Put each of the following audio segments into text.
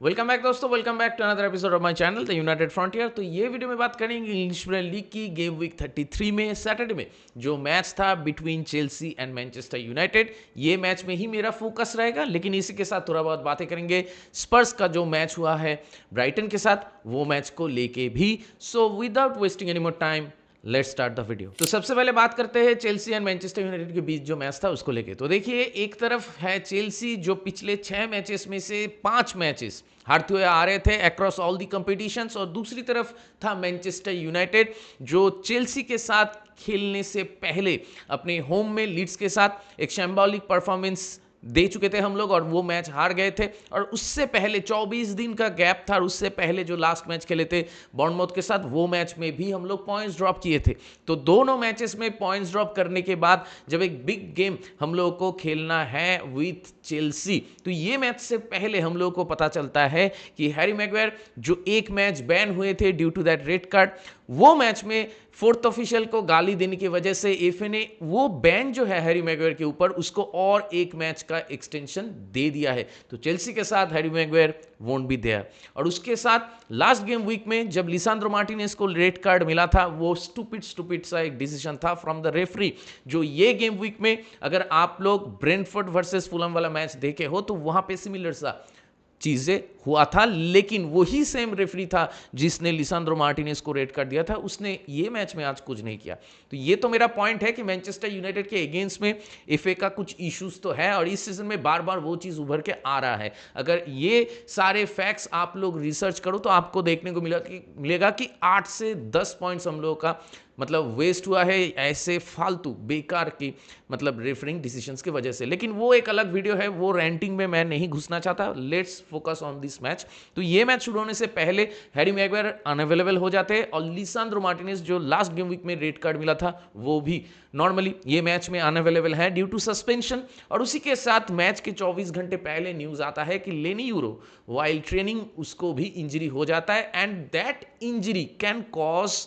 Welcome back दोस्तों, welcome back to another episode of my channel the United Frontier. तो ये वीडियो में बात करेंगे इंग्लिश प्रीमियर लीग की गेम वीक 33 में सैटरडे में जो मैच था between Chelsea and Manchester United. ये मैच में ही मेरा फोकस रहेगा, लेकिन इसी के साथ थोड़ा बहुत बातें करेंगे स्पर्स का जो मैच हुआ है ब्राइटन के साथ, वो मैच को लेके भी। So without wasting any more time, let's start the video. तो सबसे पहले बात करते हैं चेल्सी एंड मैनचेस्टर यूनाइटेड के बीच जो मैच था उसको लेके। तो देखिए, एक तरफ है चेल्सी जो पिछले 6 मैचेस में से 5 मैचेस हारते हुए आ रहे थे अक्रॉस ऑल दी कंपटीशंस, और दूसरी तरफ था मैनचेस्टर यूनाइटेड जो चेल्सी के साथ खेलने से पहले अपने होम में लीड्स के साथ एक शैम्बॉलिक परफॉर्मेंस दे चुके थे हम लोग, और वो मैच हार गए थे। और उससे पहले 24 दिन का गैप था, और उससे पहले जो लास्ट मैच खेले थे बॉर्नमाउथ के साथ, वो मैच में भी हम लोग पॉइंट्स ड्रॉप किए थे। तो दोनों मैचेस में पॉइंट्स ड्रॉप करने के बाद जब एक बिग गेम हम लोगों को खेलना है विथ चेल्सी, तो ये मैच से पहले हम लोगों को पता चलता है कि हैरी मैग्वायर जो एक मैच बैन हुए थे due to that red card, वो मैच में फोर्थ ऑफिशियल को गाली देने की वजह से एफए ने वो बैन जो है हैरी मैग्वायर के ऊपर, उसको और एक मैच का एक्सटेंशन दे दिया है। तो चेल्सी के साथ Harry Maguire won't be there. और उसके साथ लास्ट गेम वीक में जब लिसांद्रो मार्टिनेज को रेड कार्ड मिला था, वो स्टूपिड सा एक डिसीजन था फ्रॉम द रेफरी। जो ये गेम वीक में अगर आप लोग ब्रेंटफोर्ड वर्सेस फुलहम वाला मैच देखे हो, तो वहां पे सिमिलर सा चीजें हुआ था, लेकिन वही सेम रेफरी था जिसने लिसांद्रो मार्टिनेज को रेड कार्ड दिया था, उसने ये मैच में आज कुछ नहीं किया। तो ये तो मेरा पॉइंट है कि मैनचेस्टर यूनाइटेड के अगेंस्ट में एफए का कुछ इश्यूज तो है, और इस सीजन में बार बार वो चीज उभर के आ रहा है। अगर ये सारे फैक्ट्स आप लोग रिसर्च करो तो आपको देखने को मिलेगा कि 8 से 10 पॉइंट्स हम लोगों का मतलब वेस्ट हुआ है ऐसे फालतू बेकार की मतलब रेफरिंग डिसीजंस की वजह से। लेकिन वो एक अलग वीडियो है, वो रेंटिंग में मैं नहीं घुसना चाहता। Let's focus on this match. तो ये मैच शुरू होने से पहले हैरी मैग्वायर अनअवेलेबल हो जाते हैं, और लिसांद्रो मार्टिनेज जो लास्ट गेम वीक में रेड कार्ड मिला था, वो भी नॉर्मली ये मैच में अनअवेलेबल है ड्यू टू सस्पेंशन। और उसी के साथ मैच के 24 घंटे पहले न्यूज आता है कि लेनी यूरो वाइल ट्रेनिंग उसको भी इंजरी हो जाता है, and that injury can cause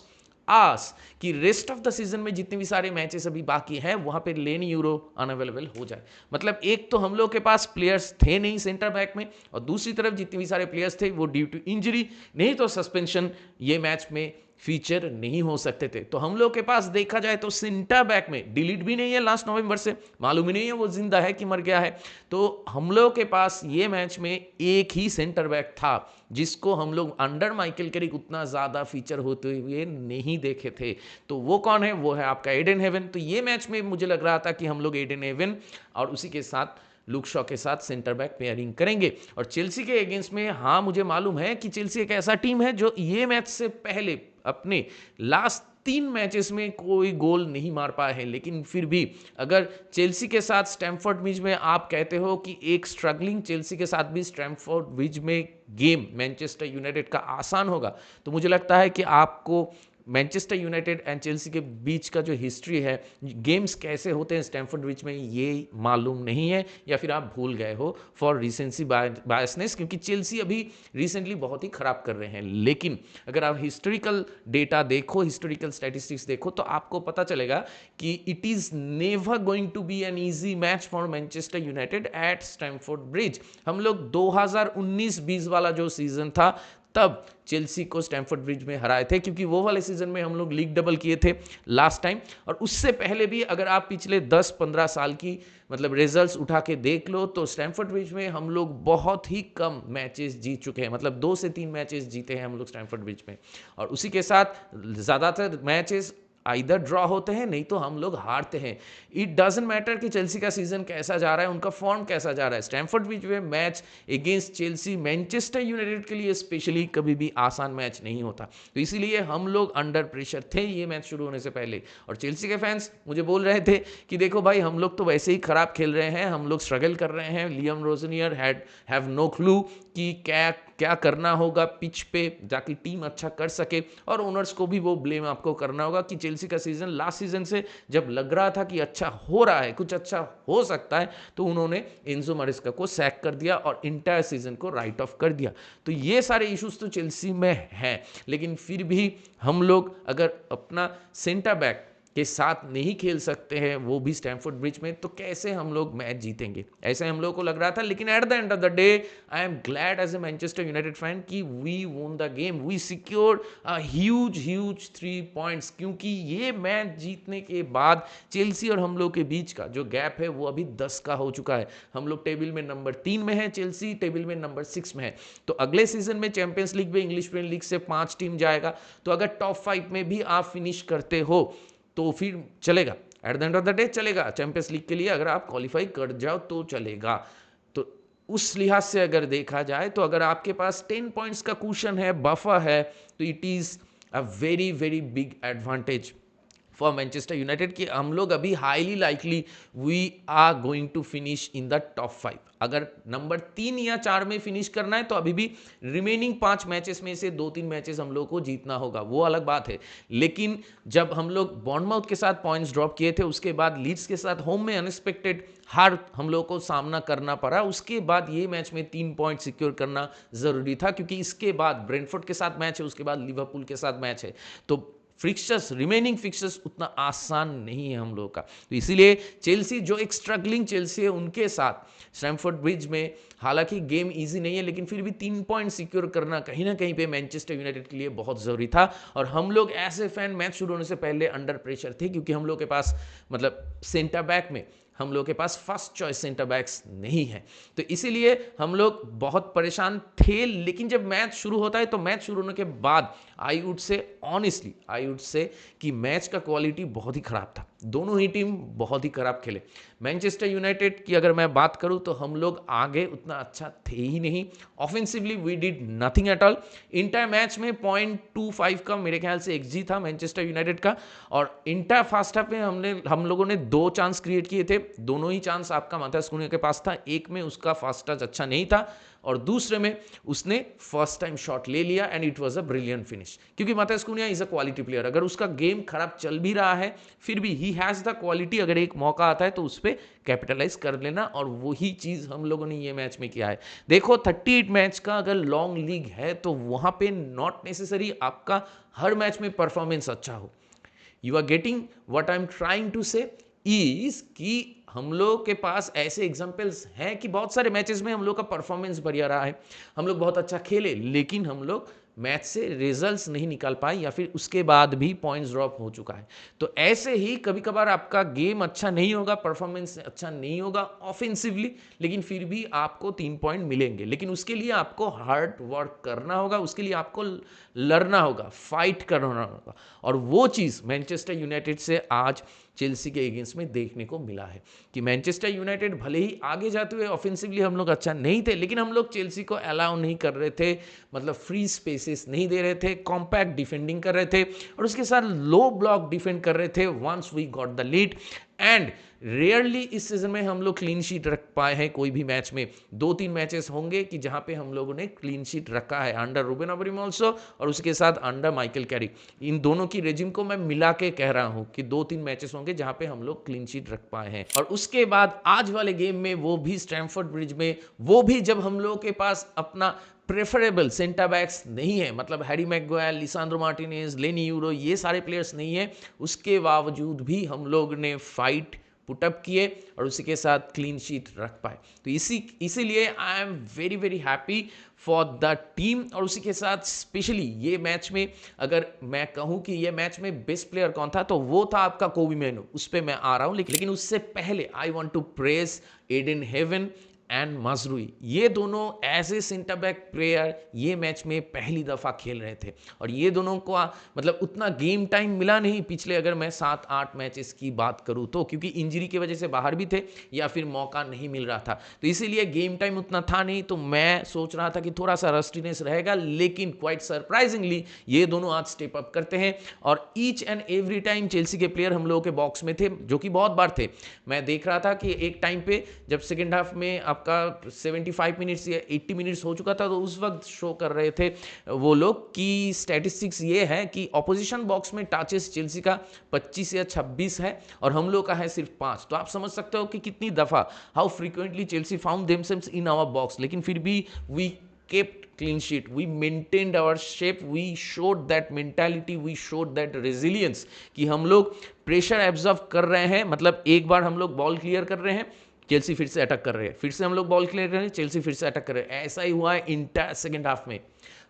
us कि रेस्ट ऑफ द सीजन में जितने भी सारे मैचेस अभी बाकी हैं वहां पे लेनी यूरो अनअवेलेबल हो जाए। मतलब एक तो हम लोग के पास प्लेयर्स थे नहीं सेंटर बैक में, और दूसरी तरफ जितने भी सारे प्लेयर्स थे वो ड्यू टू इंजरी नहीं तो सस्पेंशन ये मैच में फीचर नहीं हो सकते थे। तो हम लोग के पास देखा जाए तो सेंटर बैक में डिलीट भी नहीं है लास्ट नवंबर से, मालूम ही नहीं है वो जिंदा है कि मर गया है। तो हम लोग के पास ये मैच में एक ही सेंटर बैक था जिसको हम लोग अंडर माइकल कैरिक उतना ज़्यादा फीचर होते हुए नहीं देखे थे। तो वो कौन है? वो है आपका एडन हेवन। तो ये मैच में मुझे लग रहा था कि हम लोग एडन हेवन और उसी के साथ लुक शॉ के साथ सेंटर बैक पेयरिंग करेंगे। और चेल्सी के अगेंस्ट में हाँ मुझे मालूम है कि चेल्सी एक ऐसा टीम है जो ये मैच से पहले अपने लास्ट 3 मैचेस में कोई गोल नहीं मार पाए हैं, लेकिन फिर भी अगर चेल्सी के साथ स्टैमफोर्ड ब्रिज में आप कहते हो कि एक स्ट्रगलिंग चेल्सी के साथ भी स्टैमफोर्ड ब्रिज में गेम मैनचेस्टर यूनाइटेड का आसान होगा, तो मुझे लगता है कि आपको मैनचेस्टर यूनाइटेड एंड चेल्सी के बीच का जो हिस्ट्री है, गेम्स कैसे होते हैं स्टैमफोर्ड ब्रिज में, ये मालूम नहीं है, या फिर आप भूल गए हो फॉर रिसेंसी बायसनेस, क्योंकि चेल्सी अभी रिसेंटली बहुत ही खराब कर रहे हैं। लेकिन अगर आप हिस्टोरिकल डेटा देखो, हिस्टोरिकल स्टैटिस्टिक्स देखो, तो आपको पता चलेगा कि it is never going to be an easy match for Manchester United at Stamford Bridge. हम लोग 2019-20 वाला जो सीजन था तब चेल्सी को स्टैमफोर्ड ब्रिज में हराए थे, क्योंकि वो वाले सीजन में हम लोग लीग डबल किए थे लास्ट टाइम। और उससे पहले भी अगर आप पिछले 10-15 साल की मतलब रिजल्ट्स उठा के देख लो, तो स्टैमफोर्ड ब्रिज में हम लोग बहुत ही कम मैचेस जीत चुके हैं, मतलब 2 से 3 मैचेस जीते हैं हम लोग स्टैमफोर्ड ब्रिज में। और उसी के साथ ज़्यादातर मैचेस इधर ड्रॉ होते हैं, नहीं तो हम लोग हारते हैं। इट डजंट मैटर कि चेल्सी का सीजन कैसा जा रहा है, उनका फॉर्म कैसा जा रहा है। स्टैमफोर्ड ब्रिज में match against Chelsea Manchester United के लिए स्पेशली कभी भी आसान मैच नहीं होता। तो इसीलिए हम लोग अंडर प्रेशर थे ये मैच शुरू होने से पहले। और चेल्सी के फैंस मुझे बोल रहे थे कि देखो भाई, हम लोग तो वैसे ही खराब खेल रहे हैं, हम लोग स्ट्रगल कर रहे हैं, लियम रोजनियर हैव नो क्लू कि क्या करना होगा पिच पे जाके टीम अच्छा कर सके। और ओनर्स को भी वो ब्लेम आपको करना होगा कि चेल्सी का सीजन लास्ट सीजन से जब लग रहा था कि अच्छा हो रहा है, कुछ अच्छा हो सकता है, तो उन्होंने एंजो मारेस्का को सैक कर दिया और इंटायर सीजन को राइट ऑफ कर दिया। तो ये सारे इश्यूज तो चेल्सी में हैं, लेकिन फिर भी हम लोग अगर अपना सेंटर बैक के साथ नहीं खेल सकते हैं, वो भी स्टैमफोर्ड ब्रिज में, तो कैसे हम लोग मैच जीतेंगे, ऐसे हम लोग को लग रहा था। लेकिन at the end of the day I am glad as a Manchester United fan कि we won the game, we secured a huge 3 points, क्योंकि ये मैच जीतने के बाद चेल्सी और हम लोग के बीच का जो गैप है वो अभी 10 का हो चुका है। हम लोग टेबल में नंबर 3 में है, चेल्सी टेबल में नंबर 6 में है। तो अगले सीजन में चैंपियंस लीग में इंग्लिश प्रीमियर लीग से 5 टीम जाएगा, तो अगर टॉप 5 में भी आप फिनिश करते हो तो फिर चलेगा, eight the end of the day चलेगा। चैंपियंस लीग के लिए अगर आप क्वालिफाई कर जाओ तो चलेगा। तो उस लिहाज से अगर देखा जाए तो अगर आपके पास 10 पॉइंट्स का कुशन है, बफर है, तो it is a very big advantage for Manchester United कि हम लोग अभी highly likely we are going to finish in the top 5। अगर नंबर 3 या 4 में फिनिश करना है तो अभी भी रिमेनिंग 5 मैचेस में से 2-3 मैचेस हम लोग को जीतना होगा, वो अलग बात है। लेकिन जब हम लोग बॉर्नमाउथ के साथ पॉइंट्स ड्रॉप किए थे, उसके बाद लीड्स के साथ होम में अनएक्सपेक्टेड हार हम लोग को सामना करना पड़ा, उसके बाद ये मैच में 3 पॉइंट सिक्योर करना जरूरी था, क्योंकि इसके बाद ब्रेंटफोर्ड के साथ मैच है, उसके बाद लिवरपूल के साथ मैच है। तो फिक्सचर्स, रिमेनिंग फिक्सचर्स उतना आसान नहीं है हम लोगों का। तो इसीलिए चेल्सी, जो एक स्ट्रगलिंग चेल्सी है, उनके साथ स्टैमफोर्ड ब्रिज में हालांकि गेम इजी नहीं है, लेकिन फिर भी 3 पॉइंट सिक्योर करना कहीं ना कहीं पे मैनचेस्टर यूनाइटेड के लिए बहुत जरूरी था। और हम लोग ऐसे फैन मैच शुरू होने से पहले अंडर प्रेशर थे, क्योंकि हम लोग के पास मतलब सेंटर बैक में हम लोग के पास फर्स्ट चॉइस सेंटर बैक्स नहीं है, तो इसीलिए हम लोग बहुत परेशान थे। लेकिन जब मैच शुरू होता है तो मैच शुरू होने के बाद आई वुड से ऑनेस्टली कि मैच का क्वालिटी बहुत ही खराब था, दोनों ही टीम बहुत ही खराब खेले। मैनचेस्टर यूनाइटेड की अगर मैं बात करूं तो हम लोग आगे उतना अच्छा थे ही नहीं, offensively we did nothing at all. Inter match में 0.25 का मेरे ख्याल से एक्सजी था मैनचेस्टर यूनाइटेड का, और इंटर फर्स्ट हाफ में हम लोगों ने 2 चांस क्रिएट किए थे, दोनों ही चांस आपका माथास कुनिया के पास था। एक में उसका फर्स्ट टच अच्छा नहीं था और दूसरे में उसने फर्स्ट टाइम शॉट ले लिया and it was a brilliant finish, क्योंकि माथास कुनिया इज अ क्वालिटी प्लेयर। अगर उसका गेम खराब चल भी रहा है फिर भी ही हैज द क्वालिटी, अगर एक मौका आता है तो उस पर कैपिटलाइज कर लेना, और वही चीज हम लोगों ने ये मैच में किया है। देखो 38 मैच का अगर लॉन्ग लीग है तो वहां पे नॉट नेसेसरी आपका हर मैच में परफॉर्मेंस अच्छा हो। You are getting what I am trying to say is कि हम लोग के पास ऐसे एग्जाम्पल्स हैं कि बहुत सारे मैचेस में हम लोग का परफॉर्मेंस बढ़िया रहा है, हम लोग बहुत अच्छा खेले, लेकिन हम लोग मैच से रिजल्ट्स नहीं निकाल पाए, या फिर उसके बाद भी पॉइंट्स ड्रॉप हो चुका है। तो ऐसे ही कभी कभार आपका गेम अच्छा नहीं होगा, परफॉर्मेंस अच्छा नहीं होगा ऑफेंसिवली, लेकिन फिर भी आपको 3 पॉइंट मिलेंगे। लेकिन उसके लिए आपको हार्ड वर्क करना होगा, उसके लिए आपको लड़ना होगा, फाइट करना होगा, और वो चीज़ मैनचेस्टर यूनाइटेड से आज चेल्सी के अगेंस्ट में देखने को मिला है कि मैनचेस्टर यूनाइटेड भले ही आगे जाते हुए ऑफेंसिवली हम लोग अच्छा नहीं थे, लेकिन हम लोग चेल्सी को अलाउ नहीं कर रहे थे, मतलब फ्री स्पेसेस नहीं दे रहे थे, कॉम्पैक्ट डिफेंडिंग कर रहे थे, और उसके साथ लो ब्लॉक डिफेंड कर रहे थे once we got the lead. And rarely इस सीजन में हम लोग क्लीन शीट रख पाए हैं कोई भी मैच में। 2-3 मैचेस होंगे कि जहां पे हम लोगों ने क्लीन शीट रखा है, अंडर रूबेन अमोरिम ऑल्सो और उसके साथ अंडर माइकल कैरिक। इन दोनों की रेजिम को मैं मिला के कह रहा हूं कि 2-3 मैचेस होंगे जहां पे हम लोग क्लीन शीट रख पाए हैं। और उसके बाद आज वाले गेम में, वो भी स्टैमफोर्ड ब्रिज में, वो भी जब हम लोगों के पास अपना प्रेफरेबल सेंटर बैक्स नहीं है, मतलब हैरी मैगवायर, लिसांड्रो मार्टिनेज, लेनी यूरो, ये सारे प्लेयर्स नहीं है, उसके बावजूद भी हम लोग ने फाइट पुटअप किए और उसी के साथ क्लीन शीट रख पाए। तो इसीलिए आई am very happy for the team. और उसी के साथ स्पेशली ये मैच में अगर मैं कहूं कि ये मैच में बेस्ट प्लेयर कौन था, तो वो था आपका कोबी मैनो, उस पर मैं आ रहा हूं। लेकिन उससे पहले I want to praise Ayden Heaven and Mazraoui. ये दोनों एज ए सेंटर बैक प्लेयर ये मैच में पहली दफ़ा खेल रहे थे, और ये दोनों को मतलब उतना गेम टाइम मिला नहीं पिछले, अगर मैं 7-8 मैचेस की बात करूं तो, क्योंकि इंजरी की वजह से बाहर भी थे या फिर मौका नहीं मिल रहा था, तो इसीलिए गेम टाइम उतना था नहीं। तो मैं सोच रहा था कि थोड़ा सा रस्टीनेस रहेगा, लेकिन क्वाइट सरप्राइजिंगली ये दोनों आज स्टेप अप करते हैं, और each and every time Chelsea के प्लेयर हम लोगों के बॉक्स में थे, जो कि बहुत बार थे। मैं देख रहा था कि एक टाइम पे जब सेकेंड हाफ में आपका 75 मिनट्स या 80 मिनट्स हो चुका था, तो उस वक्त शो कर रहे थे वो लोग कि स्टैटिस्टिक्स ये है कि ऑपोजिशन बॉक्स में टचेस चेल्सी का 25 या 26 है और हम लोग का है सिर्फ 5। तो आप समझ सकते हो कि कितनी दफा, how frequently Chelsea found themselves in our box, लेकिन फिर भी we kept clean sheet, we maintained our shape, we showed that mentality, we showed that resilience कि हम लोग प्रेशर एब्जॉर्व कर रहे हैं, मतलब एक बार हम लोग बॉल क्लियर कर रहे हैं, चेल्सी फिर से अटैक कर रहे हैं, फिर से हम लोग बॉल क्लियर कर रहे हैं, चेल्सी फिर से अटैक कर रहे हैं। ऐसा ही हुआ है इंटायर सेकंड हाफ में।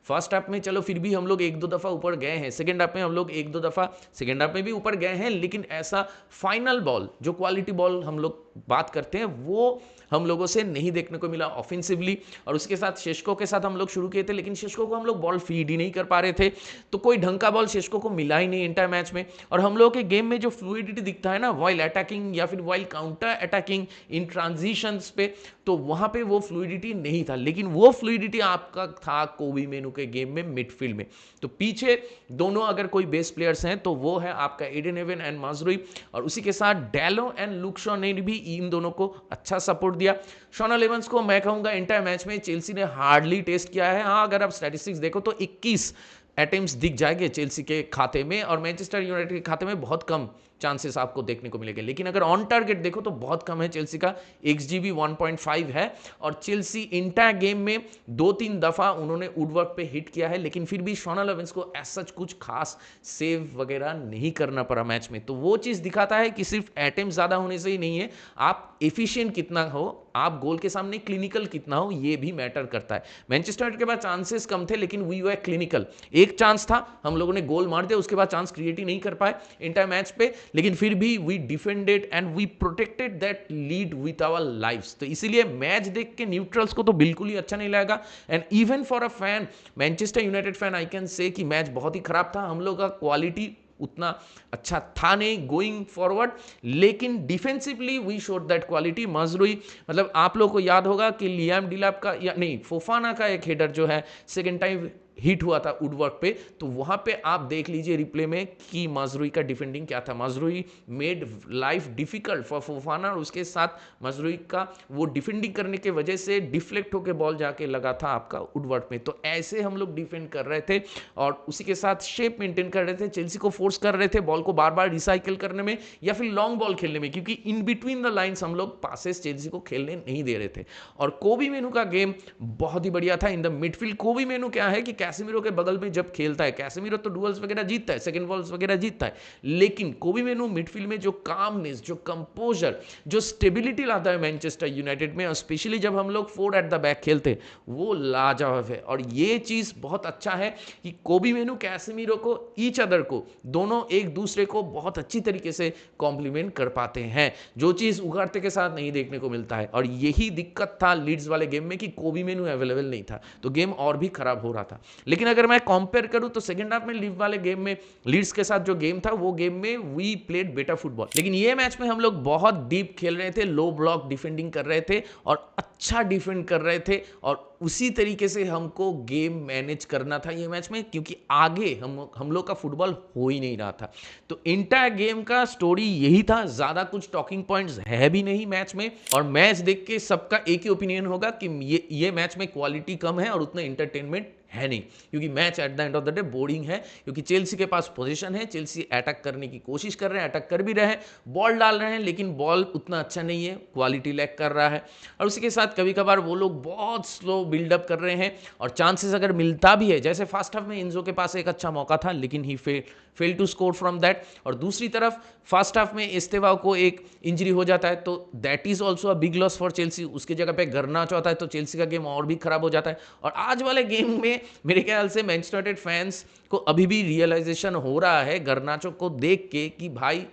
फर्स्ट हाफ में चलो फिर भी हम लोग एक दो दफ़ा ऊपर गए हैं, सेकंड हाफ में हम लोग एक दो दफ़ा सेकंड हाफ में भी ऊपर गए हैं, लेकिन ऐसा फाइनल बॉल जो क्वालिटी बॉल हम लोग बात करते हैं वो हम लोगों से नहीं देखने को मिला ऑफेंसिवली। और उसके साथ शेष्को के साथ हम लोग शुरू किए थे, लेकिन शेष्को को हम लोग बॉल फीड ही नहीं कर पा रहे थे, तो कोई ढंग का बॉल शेष्को को मिला ही नहीं इंटायर मैच में। और हम लोगों के गेम में जो फ्लूइडिटी दिखता है ना वाइल अटैकिंग या फिर वाइल काउंटर अटैकिंग इन ट्रांजिशंस पे, तो वहां पे वो फ्लूइडिटी नहीं था। लेकिन वो फ्लूइडिटी आपका था कोबी मेनू के गेम में मिडफील्ड में। तो पीछे दोनों अगर कोई बेस प्लेयर्स हैं तो वो है आपका एडन हेवन एंड माजरूई, और उसी के साथ डैलो एंड लुक शॉ ने भी इन दोनों को अच्छा सपोर्ट दिया। शॉन एवंस को मैं कहूंगा इंटायर मैच में चेल्सी ने हार्डली टेस्ट किया है। हाँ, अगर आप स्टैटिस्टिक्स देखो तो 21 अटेम्प्ट्स दिख जाएंगे चेल्सी के खाते में, और मैनचेस्टर यूनाइटेड के खाते में बहुत कम चांसेस आपको देखने को मिलेंगे। लेकिन अगर ऑन टारगेट देखो तो बहुत कम है चेल्सी का, XG भी 1.5 है। और चेल्सी इंटायर गेम में 2-3 दफा उन्होंने वुडवर्क पे हिट किया है, लेकिन फिर भी शॉन एवंस को एज सच कुछ खास सेव वगैरह नहीं करना पड़ा मैच में। तो वो चीज दिखाता है कि सिर्फ अटेम्प्ट ज्यादा होने से ही नहीं है, आप एफिशिएंट कितना हो, आप गोल के सामने क्लिनिकल कितना हो, ये भी मैटर करता है। मैनचेस्टर यूनाइटेड के पास चांसेस कम थे, लेकिन वी वर क्लिनिकल। एक चांस था, हम लोगों ने गोल मार दिया, उसके बाद चांस क्रिएट ही नहीं कर पाए इंटायर मैच पे, लेकिन फिर भी we defended and we protected that lead with our lives. तो इसीलिए मैच देख के न्यूट्रल्स को तो बिल्कुल ही अच्छा नहीं लगेगा। And even for a fan, Manchester United fan, I can say कि मैच बहुत ही खराब था। हम लोग का क्वालिटी उतना अच्छा था नहीं गोइंग फॉरवर्ड, लेकिन defensively we showed that quality. Mazraoui, मतलब आप लोग को याद होगा कि लियाम डिलैप का या नहीं फोफाना का एक हेडर जो है सेकेंड टाइम हिट हुआ था वुडवर्क पे, तो वहां पे आप देख लीजिए रिप्ले में कि मजरूई का डिफेंडिंग क्या था। Mazraoui made life difficult for Fofana, और उसके साथ मजरूई का वो डिफेंडिंग करने के वजह से डिफ्लेक्ट होकर बॉल जाके लगा था आपका वुडवर्क में। तो ऐसे हम लोग डिफेंड कर रहे थे और उसी के साथ शेप मेंटेन कर रहे थे, चेल्सी को फोर्स कर रहे थे बॉल को बार बार रिसाइकिल करने में या फिर लॉन्ग बॉल खेलने में, क्योंकि इन बिटवीन द लाइन्स हम लोग पासेस चेल्सी को खेलने नहीं दे रहे थे। और कोबी मेनू का गेम बहुत ही बढ़िया था इन द मिडफील्ड। कोबी मेनू क्या है कि कैसेमीरो के बगल में जब खेलता है, कैसेमीरो तो डुअल्स वगैरह जीतता है, सेकंड बॉल्स वगैरह जीतता है, लेकिन कोबी मेनू मिडफील्ड में जो कामनेस, जो कंपोजर, जो स्टेबिलिटी लाता है मैनचेस्टर यूनाइटेड में, और स्पेशली जब हम लोग 4 एट द बैक खेलते हैं, वो लाजवाब है। और ये चीज बहुत अच्छा है कि कोबी मेनू कैसेमीरो को ईच अदर को दोनों एक दूसरे को बहुत अच्छी तरीके से कॉम्प्लीमेंट कर पाते हैं, जो चीज उगारते के साथ नहीं देखने को मिलता है। और यही दिक्कत था लीड्स वाले गेम में कि कोबी मेनू अवेलेबल नहीं था, तो गेम और भी खराब हो रहा था। लेकिन अगर मैं कंपेयर करूं तो सेकंड हाफ में लीव वाले गेम में लीड्स के साथ जो गेम था वो गेम में वी प्लेड बेटर फुटबॉल, लेकिन ये मैच में हम लोग बहुत डीप खेल रहे थे, लो ब्लॉक डिफेंडिंग कर रहे थे और अच्छा डिफेंड कर रहे थे, और उसी तरीके से हमको गेम मैनेज करना था ये मैच में, क्योंकि आगे हम लोग का फुटबॉल हो ही नहीं रहा था। तो इंटायर गेम का स्टोरी यही था, ज्यादा कुछ टॉकिंग पॉइंट्स है भी नहीं मैच में। और मैच देख के सबका एक ही ओपिनियन होगा कि ये मैच में क्वालिटी कम है और उतना एंटरटेनमेंट है नहीं, क्योंकि match at the end of the day boring है। क्योंकि चेल्सी के पास पोजीशन है, चेल्सी अटैक करने की कोशिश कर रहे हैं, अटैक कर भी रहे हैं, बॉल डाल रहे हैं, लेकिन बॉल उतना अच्छा नहीं है, क्वालिटी लैक कर रहा है। और उसी के साथ कभी कभार वो लोग बहुत स्लो बिल्डअप कर रहे हैं, और चांसेस अगर मिलता भी है, जैसे फर्स्ट हाफ में इंजो के पास एक अच्छा मौका था, लेकिन he fail to score from that. और दूसरी तरफ फर्स्ट हाफ में एस्तेवाओ को एक इंजरी हो जाता है, तो that is also a big loss for Chelsea. उसके जगह पे गर्नाचो आता है, तो चेल्सी का गेम और भी खराब हो जाता है। और आज वाले गेम में मेरे ख्याल से मैनचेस्टर यूनाइटेड फैंस को अभी भी रियलाइजेशन हो रहा है गर्नाचो को देख के कि भाई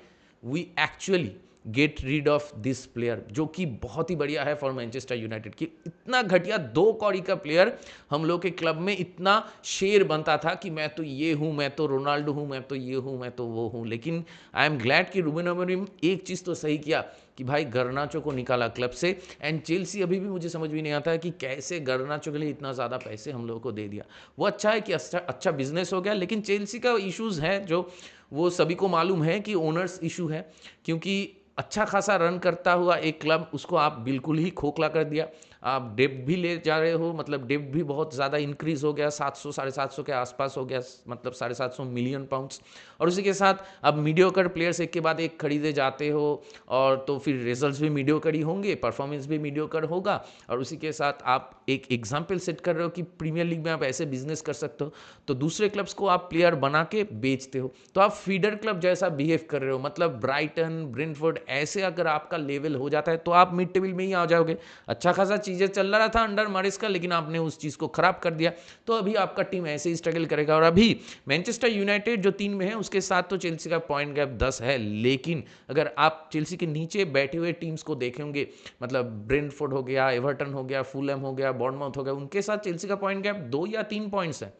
we actually get rid of this player, जो कि बहुत ही बढ़िया है फॉर मैनचेस्टर यूनाइटेड। की इतना घटिया 2 कौड़ी का प्लेयर हम लोग के क्लब में इतना शेर बनता था कि मैं तो ये हूं, मैं तो रोनाल्डो हूं, मैं तो ये हूं, मैं तो वो हूं। लेकिन आई एम ग्लैड कि रूबेन अमोरिम एक चीज तो सही किया कि भाई गर्नाचो को निकाला क्लब से। एंड चेल्सी अभी भी मुझे समझ भी नहीं आता है कि कैसे गर्नाचो के लिए इतना ज़्यादा पैसे हम लोगों को दे दिया। वो अच्छा है कि अच्छा बिजनेस हो गया, लेकिन चेल्सी का इश्यूज़ है जो वो सभी को मालूम है कि ओनर्स इशू है, क्योंकि अच्छा खासा रन करता हुआ एक क्लब उसको आप बिल्कुल ही खोखला कर दिया। आप डेप्थ भी ले जा रहे हो, मतलब डेप्थ भी बहुत ज़्यादा इंक्रीज हो गया, 700 750 के आसपास हो गया, मतलब 750 मिलियन पाउंड्स। और उसी के साथ अब मीडियोकर प्लेयर्स एक के बाद एक खरीदे जाते हो, और तो फिर रिजल्ट्स भी मीडियोकर ही होंगे, परफॉर्मेंस भी मीडियोकर होगा। और उसी के साथ आप एक एग्जाम्पल सेट कर रहे हो कि प्रीमियर लीग में आप ऐसे बिजनेस कर सकते हो, तो दूसरे क्लब्स को आप प्लेयर बना के बेचते हो, तो आप फीडर क्लब जैसा बिहेव कर रहे हो। मतलब ब्राइटन, ब्रेंटफोर्ड, ऐसे अगर आपका लेवल हो जाता है तो आप मिड टेबल में ही आ जाओगे। अच्छा खासा चीजें चल रहा था अंडर मारिस का, लेकिन आपने उस चीज को खराब कर दिया, तो अभी आपका टीम ऐसे ही स्ट्रगल करेगा। और अभी मैनचेस्टर यूनाइटेड जो 3 में है, उसके साथ तो चेल्सी का पॉइंट गैप 10 है, लेकिन अगर आप चेल्सी के नीचे बैठे हुए टीम्स को देखेंगे, मतलब ब्रेंटफोर्ड हो गया, एवर्टन हो गया, फुलहैम हो गया, बॉर्नमाउथ हो गया, उनके साथ चेल्सी का पॉइंट गैप 2 या 3 पॉइंट्स है।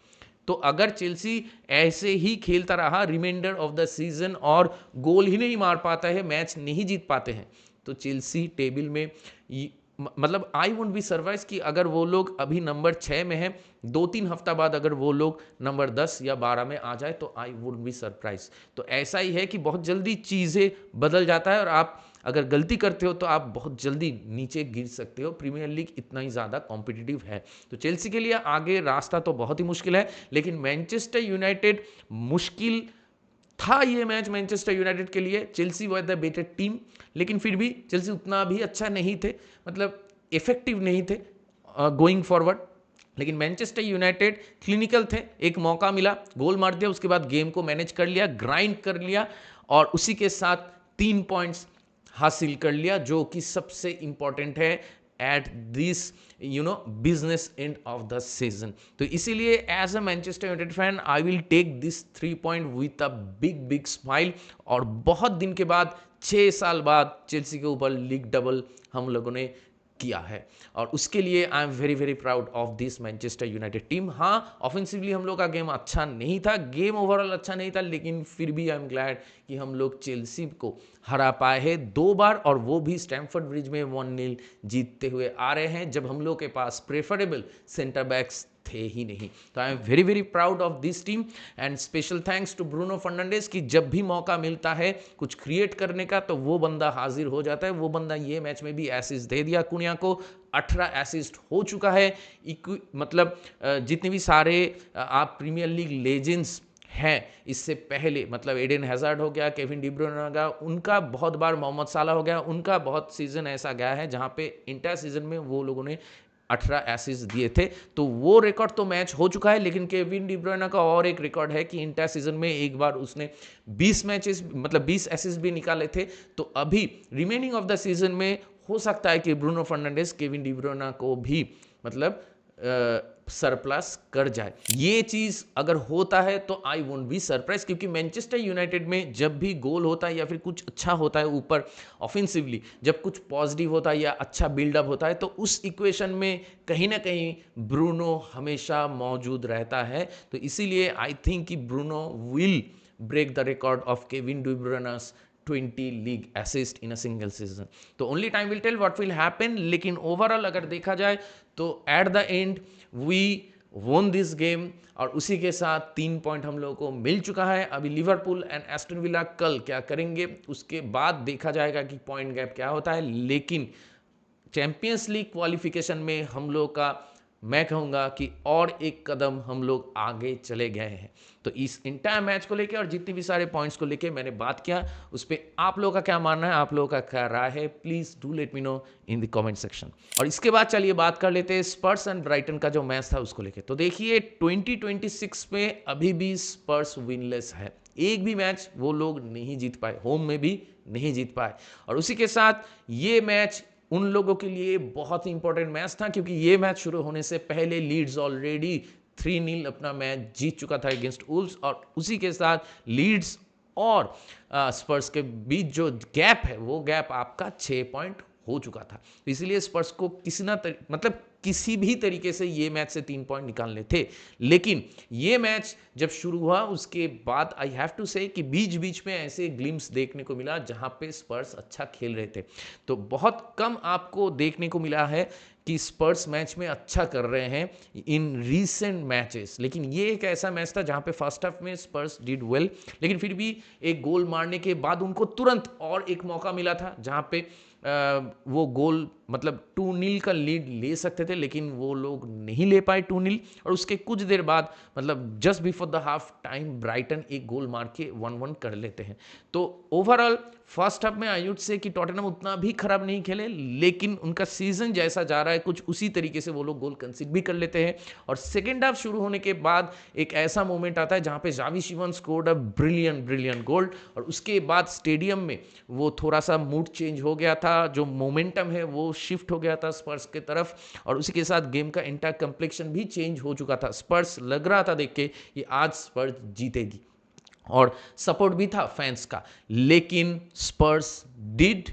तो अगर चेल्सी ऐसे ही खेलता रहा रिमाइंडर ऑफ द सीजन और गोल ही नहीं मार पाता है, मैच नहीं जीत पाते हैं, तो चेल्सी टेबल में मतलब आई वोंट बी सरप्राइज कि अगर वो लोग अभी नंबर 6 में है, 2-3 हफ्ता बाद अगर वो लोग नंबर 10 या 12 में आ जाए, तो आई वुड बी सरप्राइज। तो ऐसा ही है कि बहुत जल्दी चीज़ें बदल जाता है, और आप अगर गलती करते हो तो आप बहुत जल्दी नीचे गिर सकते हो। प्रीमियर लीग इतना ही ज़्यादा कॉम्पिटिटिव है, तो चेल्सी के लिए आगे रास्ता तो बहुत ही मुश्किल है। लेकिन मैनचेस्टर यूनाइटेड, मुश्किल था ये मैच मैनचेस्टर यूनाइटेड के लिए, Chelsea was the better team, लेकिन फिर भी चेल्सी उतना भी अच्छा नहीं थे, मतलब इफेक्टिव नहीं थे गोइंग फॉरवर्ड। लेकिन मैनचेस्टर यूनाइटेड क्लिनिकल थे, एक मौका मिला, गोल मार दिया, उसके बाद गेम को मैनेज कर लिया, ग्राइंड कर लिया, और उसी के साथ 3 पॉइंट्स हासिल कर लिया, जो कि सबसे इंपॉर्टेंट है at this business end of the season. तो इसीलिए as a Manchester United fan I will take this 3 point with a big big smile. और बहुत दिन के बाद, 6 साल बाद चेल्सी के ऊपर लीग डबल हम लोगों ने किया है, और उसके लिए आई am very very proud of this Manchester United team. हाँ, ऑफेंसिवली हम लोग का गेम अच्छा नहीं था, गेम ओवरऑल अच्छा नहीं था, लेकिन फिर भी आई एम ग्लैड कि हम लोग चेल्सी को हरा पाए हैं 2 बार, और वो भी स्टैमफोर्ड ब्रिज में 1-0 जीतते हुए आ रहे हैं, जब हम लोग के पास प्रेफरेबल सेंटर बैक्स थे ही नहीं। तो I am very very proud of this team, and special thanks to Bruno Fernandes कि जब भी मौका मिलता है कुछ क्रिएट करने का, तो वो बंदा हाजिर हो जाता है। वो बंदा ये मैच में भी एसिस्ट दे दिया कुनिया को, 18 एसिस्ट हो चुका है। मतलब जितने भी सारे आप प्रीमियर लीग लेजेंड्स हैं इससे पहले, मतलब एडन हैजार्ड हो गया, केविन डी ब्रुयने हो गया, उनका बहुत बार, मोहम्मद साला हो गया, उनका बहुत सीजन ऐसा गया है जहां पे इंटर सीजन में वो लोगों ने 18 एसिस्ट दिए थे। तो वो रिकॉर्ड तो मैच हो चुका है, लेकिन केविन डी ब्रुयने का और एक रिकॉर्ड है कि इंटर सीजन में एक बार उसने 20 मैचेस, मतलब 20 एसिस्ट भी निकाले थे। तो अभी रिमेनिंग ऑफ द सीजन में हो सकता है कि Bruno Fernandes Kevin De Bruyne को भी मतलब सरप्लस कर जाए। ये चीज अगर होता है तो आई वोंट बी सरप्राइज, क्योंकि मैनचेस्टर यूनाइटेड में जब भी गोल होता है या फिर कुछ अच्छा होता है ऊपर ऑफेंसिवली, जब कुछ पॉजिटिव होता है या अच्छा बिल्डअप होता है, तो उस इक्वेशन में कहीं ना कहीं ब्रूनो हमेशा मौजूद रहता है। तो इसीलिए आई थिंक कि Bruno will break the record of Kevin De Bruyne's 20 league assist in a single season. तो only time will tell what will happen, लेकिन ओवरऑल अगर देखा जाए तो at the end we won this game, और उसी के साथ 3 पॉइंट हम लोगों को मिल चुका है। अभी लिवरपूल एंड एस्टन विला कल क्या करेंगे, उसके बाद देखा जाएगा कि पॉइंट गैप क्या होता है। लेकिन चैंपियंस लीग क्वालिफिकेशन में हम लोग का, मैं कहूँगा कि और एक कदम हम लोग आगे चले गए हैं। तो इस इंटायर मैच को लेके और जितने भी सारे पॉइंट्स को लेके मैंने बात किया, उस पर आप लोगों का क्या मानना है, आप लोगों का क्या राय है, please do let me know in the comment section. और इसके बाद चलिए बात कर लेते हैं स्पर्स एंड ब्राइटन का जो मैच था उसको लेके। तो देखिए 2026 में अभी भी स्पर्स विनलेस है, एक भी मैच वो लोग नहीं जीत पाए, होम में भी नहीं जीत पाए। और उसी के साथ ये मैच उन लोगों के लिए बहुत ही इंपॉर्टेंट मैच था, क्योंकि ये मैच शुरू होने से पहले लीड्स ऑलरेडी 3-0 अपना मैच जीत चुका था अगेंस्ट वुल्व्स, और उसी के साथ लीड्स और स्पर्स के बीच जो गैप है वो गैप आपका 6 पॉइंट हो चुका था। तो इसीलिए स्पर्स को मतलब किसी भी तरीके से ये मैच से 3 पॉइंट निकालने थे। लेकिन ये मैच जब शुरू हुआ उसके बाद आई हैव टू से कि बीच बीच में ऐसे ग्लिम्स देखने को मिला जहां पे स्पर्स अच्छा खेल रहे थे। तो बहुत कम आपको देखने को मिला है कि स्पर्स मैच में अच्छा कर रहे हैं इन रीसेंट मैचेस। लेकिन ये एक ऐसा मैच था जहां पे फर्स्ट हाफ में स्पर्स डिड वेल, लेकिन फिर भी एक गोल मारने के बाद उनको तुरंत और एक मौका मिला था जहां पे वो गोल मतलब 2-0 का लीड ले सकते थे, लेकिन वो लोग नहीं ले पाए 2-0। और उसके कुछ देर बाद मतलब just before the half time Brighton एक गोल मार के 1-1 कर लेते हैं। तो ओवरऑल फर्स्ट हाफ में आई वुड से कि टॉटनहम उतना भी खराब नहीं खेले, लेकिन उनका सीजन जैसा जा रहा है कुछ उसी तरीके से वो लोग गोल कंसीड भी कर लेते हैं। और सेकेंड हाफ शुरू होने के बाद एक ऐसा मोमेंट आता है जहां पे Xavi Simons scored a brilliant goal, और उसके बाद स्टेडियम में वो थोड़ा सा मूड चेंज हो गया था, जो मोमेंटम है वो शिफ्ट हो गया था स्पर्स के तरफ, और उसी के साथ गेम का इंटायर कंप्लेक्शन भी चेंज हो चुका था। स्पर्स लग रहा था देख के कि आज स्पर्स जीतेगी, और सपोर्ट भी था फैंस का, लेकिन Spurs did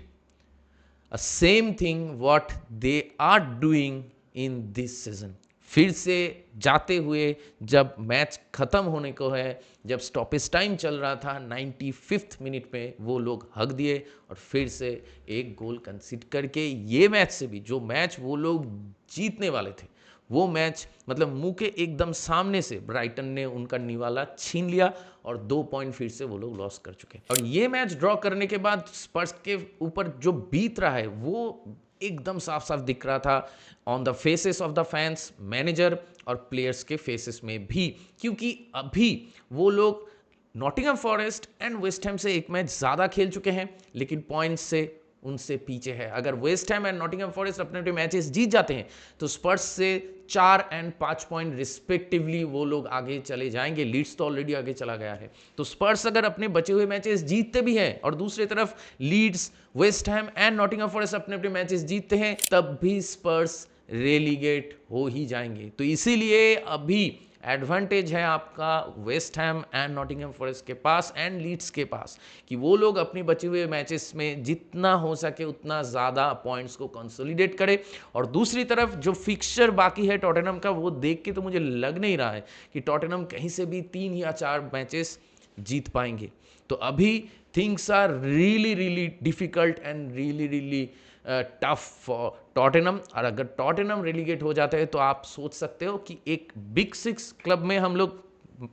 same thing what they are doing in this season. फिर से जाते हुए जब मैच खत्म होने को है, जब स्टॉपेज टाइम चल रहा था 95th मिनट में वो लोग हक दिए और फिर से एक गोल कंसीड करके ये मैच से भी, जो मैच वो लोग जीतने वाले थे, वो मैच मतलब मुंह के एकदम सामने से ब्राइटन ने उनका निवाला छीन लिया और 2 पॉइंट फिर से वो लोग लॉस कर चुके। और ये मैच ड्रॉ करने के बाद स्पर्स के ऊपर जो बीत रहा है वो एकदम साफ साफ दिख रहा था on the faces of the fans, manager और प्लेयर्स के फेसेस में भी, क्योंकि अभी वो लोग Nottingham forest and West Ham से एक मैच ज़्यादा खेल चुके हैं, लेकिन पॉइंट्स से उनसे पीछे है। अगर waste Ham and Nottingham Forest अपने अपने मैचेस जीत जाते हैं तो स्पर्स से 4 और 5 पॉइंट रिस्पेक्टिवली वो लोग आगे चले जाएंगे। लीड्स तो ऑलरेडी आगे चला गया है। तो स्पर्स अगर अपने बचे हुए मैचेस जीतते भी हैं और दूसरी तरफ Leeds, West Ham and Nottingham Forest अपने अपने मैचेस जीतते हैं, तब भी स्पर्स रेलीगेट हो ही जाएंगे। तो इसीलिए अभी एडवांटेज है आपका waste Ham and Nottingham forest के पास एंड लीड्स के पास, कि वो लोग अपने बचे हुए मैचेस में जितना हो सके उतना ज़्यादा पॉइंट्स को कंसोलिडेट करे। और दूसरी तरफ जो फिक्सचर बाकी है टॉटनहम का, वो देख के तो मुझे लग नहीं रहा है कि टॉटनहम कहीं से भी 3 या 4 मैचेस जीत पाएंगे। तो अभी things are really difficult and really tough for Tottenham. और अगर टॉटनहम रेलीगेट हो जाता है तो आप सोच सकते हो कि एक बिग 6 क्लब में हम लोग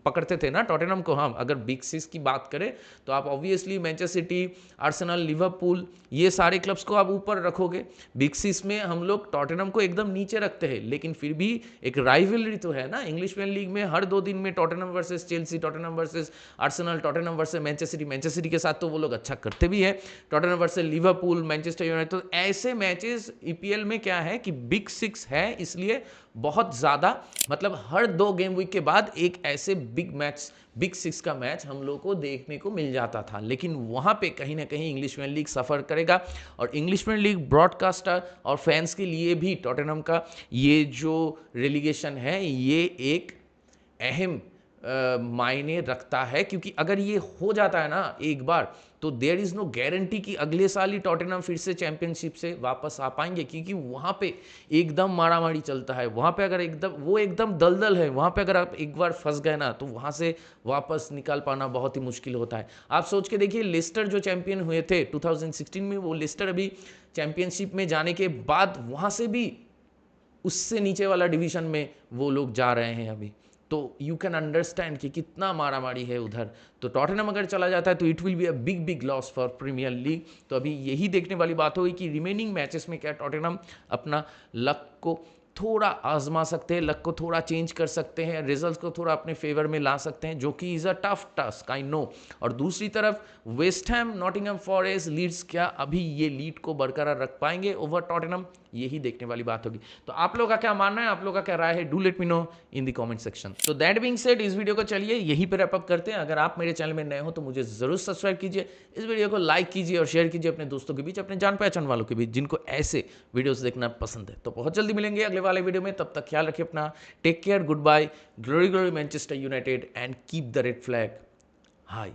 पकड़ते थे ना टॉटनहम को, हम अगर बिग 6 की बात करें तो आप obviously Manchester city, Arsenal, Liverpool, ये सारे क्लब्स को आप ऊपर रखोगे। बिग 6 में हम लोग टॉटनहम को एकदम नीचे रखते हैं, लेकिन फिर भी एक राइवलरी तो है ना इंग्लिश प्रीमियर लीग में। हर 2 दिन में Tottenham versus Chelsea, Tottenham versus Arsenal, Tottenham versus Manchester city के साथ तो वो लोग अच्छा करते भी है, Tottenham versus Liverpool, Manchester United. तो ऐसे मैचेस ईपीएल में क्या है कि बिग 6 है, इसलिए बहुत ज़्यादा मतलब हर 2 गेम वीक के बाद एक ऐसे बिग 6 का मैच हम लोग को देखने को मिल जाता था। लेकिन वहाँ पे कहीं ना कहीं इंग्लिश प्रीमियर लीग सफ़र करेगा, और इंग्लिश प्रीमियर लीग ब्रॉडकास्टर और फैंस के लिए भी टॉटनहम का ये जो रेलीगेशन है ये एक अहम मायने रखता है, क्योंकि अगर ये हो जाता है ना एक बार, तो देयर इज़ नो गारंटी कि अगले साल ही टॉटनहम फिर से चैंपियनशिप से वापस आ पाएंगे, क्योंकि वहाँ पे एकदम मारामारी चलता है। वहाँ पे अगर एकदम दलदल है, वहाँ पे अगर आप एक बार फंस गए ना तो वहाँ से वापस निकाल पाना बहुत ही मुश्किल होता है। आप सोच के देखिए, लेस्टर जो चैंपियन हुए थे 2016 में, वो लेस्टर अभी चैंपियनशिप में जाने के बाद वहाँ से भी उससे नीचे वाला डिवीजन में वो लोग जा रहे हैं अभी। तो यू कैन अंडरस्टैंड कि कितना मारामारी है उधर। तो टॉटनहम अगर चला जाता है तो it will be a big loss for Premier League. तो अभी यही देखने वाली बात होगी कि रिमेनिंग मैचेस में क्या टॉटनहम अपना लक को थोड़ा आजमा सकते हैं, लक को थोड़ा चेंज कर सकते हैं, रिजल्ट्स को थोड़ा अपने फेवर में ला सकते हैं, जो कि is a tough task, I know. और दूसरी तरफ West Ham, Nottingham Forest, Leeds क्या अभी ये लीड को बरकरार रख पाएंगे ओवर टॉटनहम, यही देखने वाली बात होगी। तो आप लोगों का क्या मानना है, आप लोगों का क्या राय है, do let me know in the comment section. तो दैट बीइंग सेड, इस वीडियो को चलिए यहीं पर रैप अप करते हैं। अगर आप मेरे चैनल में नए हो तो मुझे जरूर सब्सक्राइब कीजिए, इस वीडियो को लाइक कीजिए और शेयर कीजिए अपने दोस्तों के बीच, अपने जान पहचान वालों के बीच जिनको ऐसे वीडियोस देखना पसंद है। तो बहुत जल्दी मिलेंगे अगले वाले वीडियो में, तब तक ख्याल रखिए अपना, take care, good bye, glory Manchester United and keep the red flag